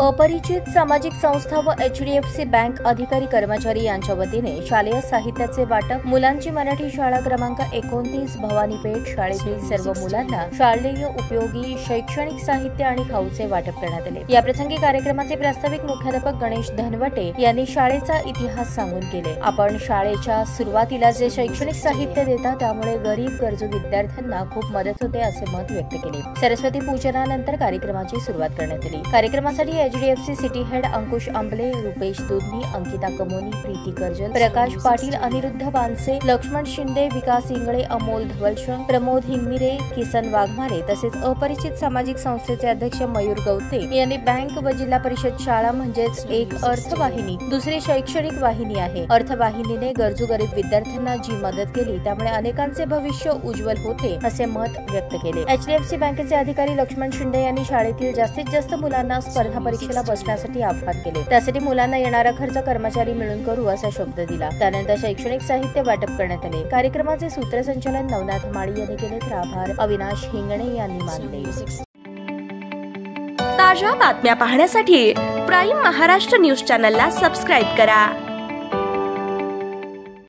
अपरिचित सामाजिक संस्था व HDFC बँक अधिकारी कर्मचारी यांच्या वतीने शालेय साहित्याचे वाटप। मुलांची मराठी शाळा क्रमांक 29 भवानीपेठ शाळेतील सर्व मुलांना शालेय उपयोगी शैक्षणिक साहित्य आणि खाऊचे वाटप करण्यात आले। या प्रसंगी कार्यक्रमाचे प्रास्ताविक मुख्याध्यापक गणेश धनवटे यांनी शाळेचा इतिहास सांगून केले। आपण शाळेच्या सुरुवातीला जे शैक्षणिक साहित्य देता त्यामुळे गरीब गरजू विद्यार्थ्यांना खूप मदत होते असे मत व्यक्त केले। सरस्वती पूजनानंतर कार्यक्रमाची सुरुवात करण्यात आली। कार्यक्रमासाठी HDFC सिटी हेड अंकुश आंबले, रुपेश दुधनी, अंकिता कमोनी, प्रीती कर्जल, प्रकाश पाटील, अनिरुद्ध बानसे, लक्ष्मण शिंदे, विकास इंगळे, अमोल धवलशंग, प्रमोद हिंगमिरे, किसन वाघमारे तसेच अपरिचित सामाजिक संस्थेचे अध्यक्ष मयूर गवते यांनी बँक व जिल्हा परिषद शाळा म्हणजेच एक अर्थवाहिनी, दुसरी शैक्षणिक वाहिनी आहे। अर्थवाहिनीने गरजू गरीब विद्यार्थ्यांना जी मदत केली त्यामुळे अनेकांचे भविष्य उज्ज्वल होते असे मत व्यक्त केले। HDFC बँकेचे अधिकारी लक्ष्मण शिंदे यांनी शाळेतील जास्तीत जास्त मुलांना स्पर्धा परीक्षेला बसण्यासाठी आवाहन केले। त्यासाठी मुलांना येणारा खर्च कर्मचारी मिळून करू असा शब्द दिला। त्यानंतर शैक्षणिक साहित्य वाटप करण्यात आले। कार्यक्रमाचे सूत्रसंचालन नवनाथ माळी यांनी केले तर आभार अविनाश हिंगणे यांनी मानले। ताज्या बातम्या पाहण्यासाठी प्राईम महाराष्ट्र न्यूज चॅनलला सबस्क्राईब करा।